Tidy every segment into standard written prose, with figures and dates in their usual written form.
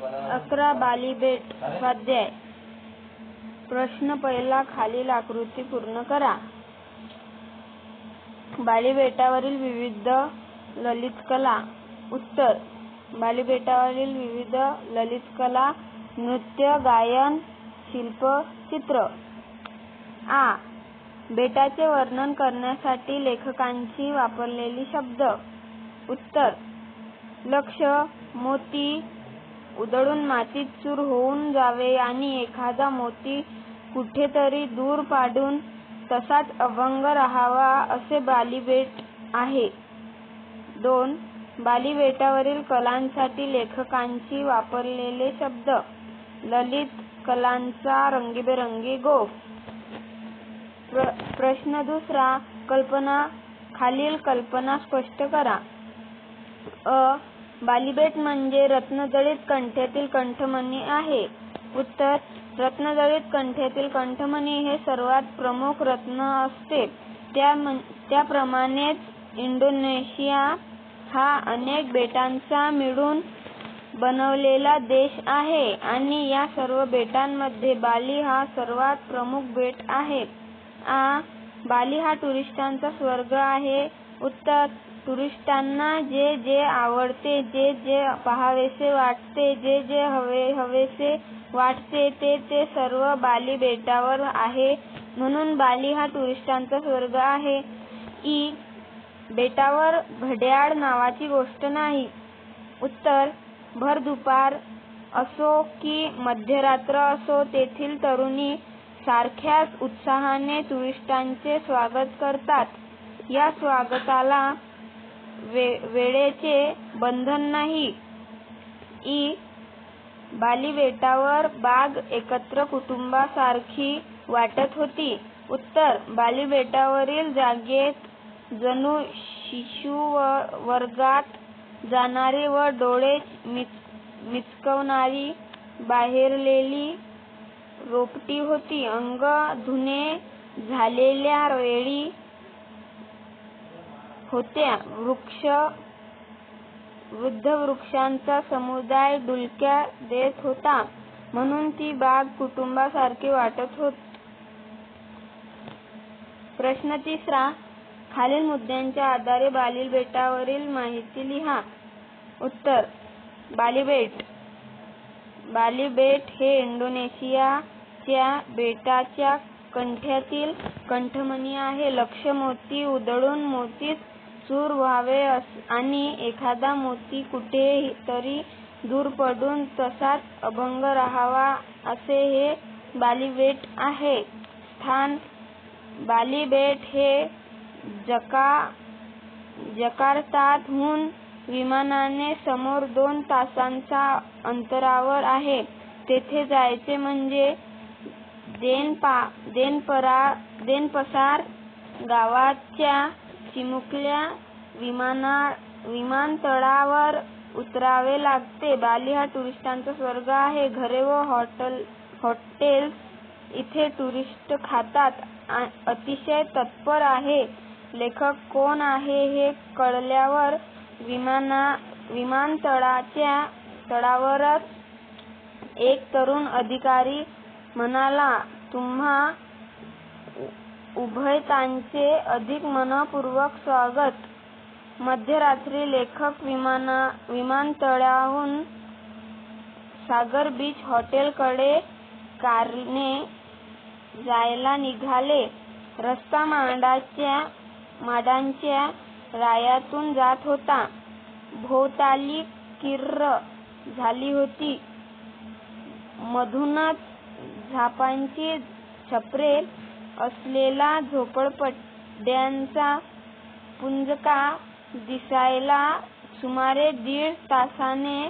11 बालीबेट स्वाध्याय. प्रश्न पहिला. खालील आकृती पूर्ण करा. बालीबेटावरील विविध ललित कला. उत्तर. बालीबेटावरील विविध ललित कला: नृत्य, गायन, शिल्प, चित्र. आ. बेटाचे वर्णन करण्यासाठी लेखकांची वापरलेली शब्द. उत्तर. लक्ष: मोती उधळून मातीत चूर होऊन जावे आणि एखादा मोती कुठेतरी दूर पडून तसाच अभंग राहावा असे बालीबेट आहे. 2. बालीबेटावरील कलांसाठी लेखकांची वापरलेले शब्द. ललित कलांचा रंगीबेरंगी गोफ. प्रश्न दुसरा. कल्पना. खालील कल्पना स्पष्ट करा. अ. बालीबेट म्हणजे रत्नजडित कंठ्यातील कंठमणी आहे. उत्तर. रत्नजडित कंठ्यातील कंठमणी हे सर्वात प्रमुख रत्न असते. त्याप्रमाणेच इंडोनेशिया हा अनेक बेटांचा मिळून बनलेला देश आहे आणि या सर्व बेटांमध्ये बाली हा सर्वात प्रमुख बेट आहे. आ. बाली हा टुरिस्टांचा स्वर्ग आहे. उत्तर. टुरिस्टांना जे जे आवडते, जे जे पाहावेसे वाटते, जे जे हवेसे वाटते ते सर्व बाली बेटावर आहे, म्हणून बाली हा टुरिस्टांचा स्वर्ग आहे. इ. बेटावर घड्याळ नावाची गोष्ट नाही. उत्तर. भर दुपार असो की मध्यरात्र असो, तेथील तरुणी सारख्याच उत्साहाने टुरिस्टांचे स्वागत करतात. या स्वागताला वेळेचे बंधन नाही. इ. बालीबेटावर बाग एकत्र कुटुंबासारखी वाटत होती. उत्तर. बालीबेटावरील जागेत जणू शिशुवर्गात जाणारी व डोळे मिचकवणारी बहरलेली रोपटी होती. अंग धुणे झालेल्या वेली होत्या. वृद्ध वृक्षांचा समुदाय डुलक्या देत होता, म्हणून ती बाग कुटुंबासारखी वाटत होती. प्रश्न तिसरा. खालील मुद्द्यांच्या आधारे बालीबेटावरील माहिती लिहा. उत्तर. बालीबेट. बालीबेट हे इंडोनेशियाच्या बेटाच्या कंठ्यातील कंठमणी आहे. लक्ष: मोती उधळून मोतीत चूर व्हावे आणि एखादा मोती कुठेतरी दूर पडून तसाच अभंग राहावा असे हे बालीबेट आहे. स्थान: बालीबेट हे जकार्ताहून विमानाने समोर 2 तासांच्या अंतरावर आहे. तेथे जायचे म्हणजे देनपसार गावाच्या चिमुकल्या विमानतळावर उतरावे लागते. बाली हा टुरिस्टांचा स्वर्ग आहे. घरे व हॉटेल्स इथे टुरिस्ट खातात. अतिशय तत्पर आहे. लेखक कोण आहे हे कळल्यावर विमानतळाच्या तळावरच एक तरुण अधिकारी म्हणाला, "तुम्हा उभयतांचे अधिक मनःपूर्वक स्वागत." मध्यरात्री लेखक विमानतळाहून सागर बीच हॉटेलकडे कारने जायला निघाले. रस्ता माडांच्या रायांतून जात होता. भोवताली किर्र झाली होती. मधूनच झापांची छपरे असलेला झोपडपट्ट्यांचा पुंजका दिसायला. सुमारे 1.5 तासाने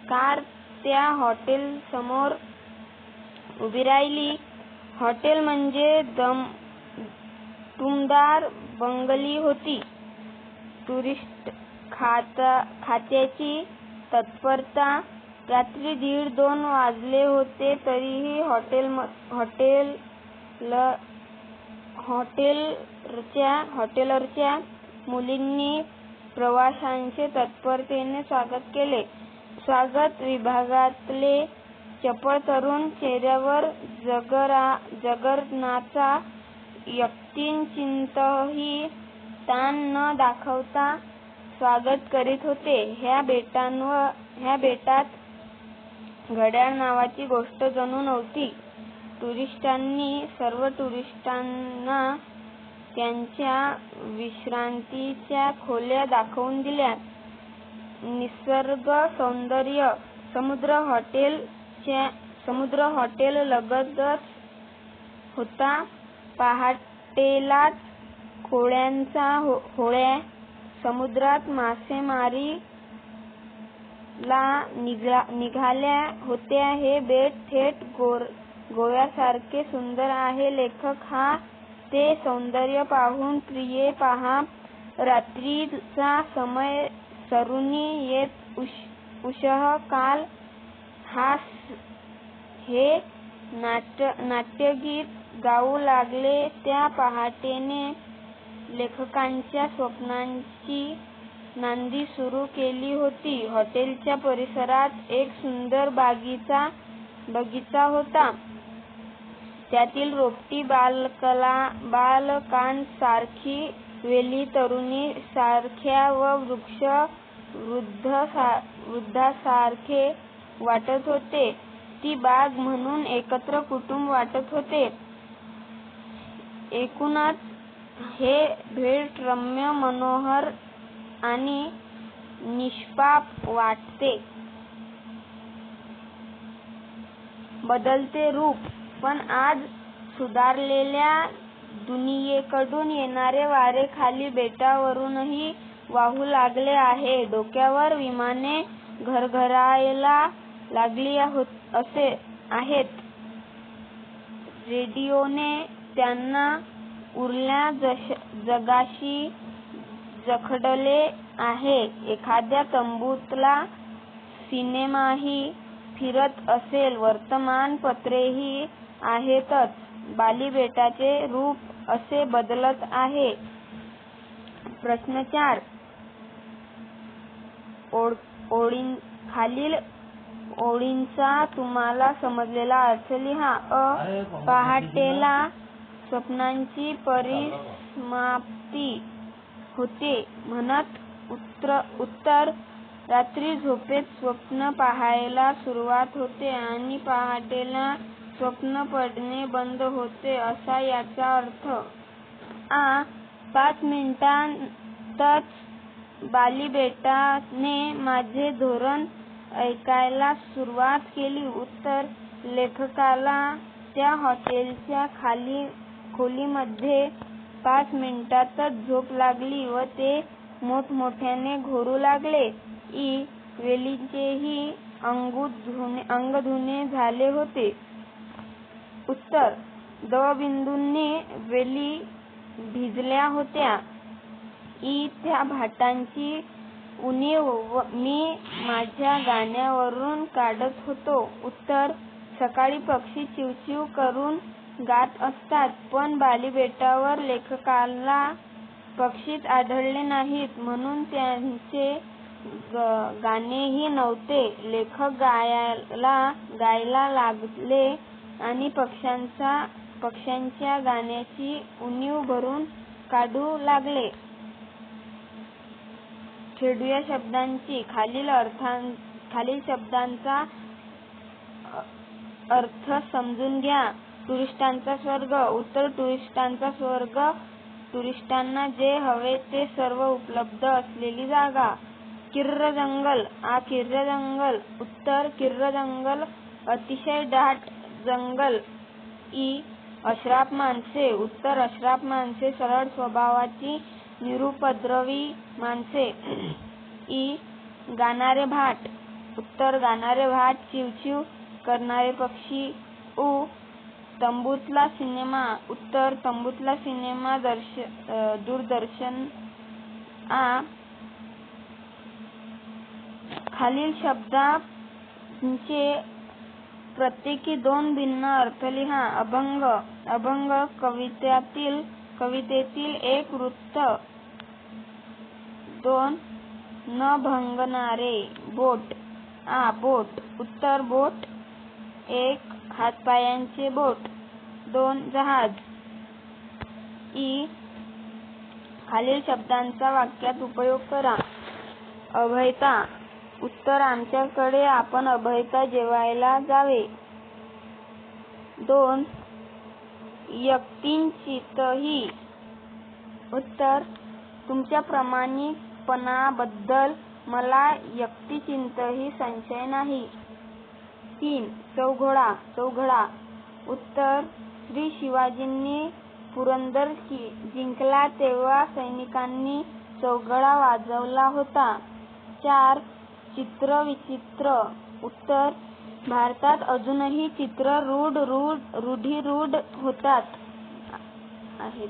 कार त्या हॉटेलसमोर उभी राहिली. हॉटेल म्हणजे टुमदार बंगली होती. टुरिस्ट खात्याची तत्परता. रात्री 1:30-2 वाजले होते तरीही हॉटेलरच्या मुलींनी प्रवाशांचे तत्परतेने स्वागत केले. स्वागत विभागातले चपळ तरुण चेहऱ्यावर जगरनाचा यत्किंचितही ताण न दाखवता स्वागत करीत होते. ह्या बेटात घड्याळ नावाची गोष्ट जणू नव्हती. सर्व टुरिस्टांना त्यांच्या विश्रांतीच्या खोल्या दाखवून दिल्या. निसर्ग सौंदर्य, समुद्र हॉटेल लगतच होता. पहाटेलाच कोळ्यांच्या होड्या समुद्रात मासेमारीला निघाल्या होत्या. हे बेट थेट गोव्यासारखे सुंदर आहे. लेखक हा ते सौंदर्य पाहून प्रिये पहा, रात्रीचा समय सरुनी येत उषः काल हे नाट्यगीत गाऊ लागले. त्या पहाटेने लेखकांच्या स्वप्नांची नांदी सुरू केली होती. हॉटेलच्या परिसरात एक सुंदर बगीचा होता. त्यातील रोपटी बालकांसारखी वेली तरुणी सारख्या व वृक्ष वृद्धासारखे वाटत होते. ती बाग म्हणून एकत्र कुटुंब वाटत होते. एकूणच हे भेट रम्य, मनोहर आणि निष्पाप वाटते. बदलते रूप, पण आज सुधारलेल्या दुनियेकडून येणारे वारे खाली बेटावरूनही वाहू लागले आहे. डोक्यावर विमाने घरघरायला लागली आहेत. रेडिओने त्यांना उरल्या जगाशी जखडले आहे. एखाद्या तंबूतला सिनेमाही फिरत असेल. वर्तमानपत्रेही आहेतच. बाली बेटाचे रूप असे बदलत आहे. प्रश्न 4. खालील ओळींचा तुम्हाला समजलेला अर्थ लिहा. पहाटेला स्वप्नांची परिसमाप्ती होते म्हणत. उत्तर. रात्री झोपेत स्वप्न पाहायला सुरुवात होते आणि पहाटेला स्वप्न पडणे बंद होते असा याचा अर्थ. 5 मिनिटांतच बाली बेटाने माझे धोरण ऐकायला सुरुवात केली. उत्तर. लेखकाला त्या हॉटेलच्या खोलीमध्ये 5 मिनिटांतच झोप लागली व ते मोठमोठ्याने घोरू लागले. वेलींचेही अंग धुणे झाले होते. उत्तर. दवबिंदूंनी वेली भिजल्या होत्या. त्या भाटांची उणीव मी माझ्या गाण्यावरून काढत होतो. उत्तर. सकाळी पक्षी चिवचिव करून गात असतात, पण बाली बेटावर लेखकाला पक्षीच आढळले नाहीत, म्हणून त्यांचे गाणेही नव्हते. लेखक गायला लागले आणि पक्ष्यांच्या गाण्याची उणीव भरून काढू लागले. खेळूया शब्दांची. खालील शब्दांचा अर्थ समजून घ्या. टुरिस्टांचा स्वर्ग. उत्तर. टुरिस्टांचा स्वर्ग, टुरिस्टांना जे हवे ते सर्व उपलब्ध असलेली जागा. किर्र जंगल. किर्र जंगल. उत्तर. किर्र जंगल, अतिशय दाट जंगल. अश्राप माणसे. उत्तर. अश्राप माणसे, सरळ स्वभावाची, निरुपद्रवी माणसे. गाणारे भाट. उत्तर. गाणारे भाट, चिवचिव करणारे पक्षी. तंबूतला सिनेमा. उत्तर. तंबूतला सिनेमा, दूरदर्शन. खालील शब्दांचे प्रत्येकी 2 भिन्न अर्थ लिहा. अभंग. अभंग कवितेतील एक वृत्त. 2. न भंगणारे. बोट. आ. बोट. उत्तर बोट. 1. हातपायांचे बोट. 2. जहाज. इ. खालील शब्दांचा वाक्यात उपयोग करा. अभयता. उत्तर आमच्याकडे. आपण अभयता जेवायला जावे. 2. यत्किंचितही. उत्तर तुमच्या प्रामाणिकपणाबद्दल मला यत्किंचितही संशय नाही. 3. चौघडा. उत्तर श्री शिवाजींनी पुरंदर जिंकला तेव्हा सैनिकांनी चौघडा वाजवला होता. 4. चित्रविचित्र. उत्तर भारतात अजूनही चित्र रूढीरूढ होतात आहेत.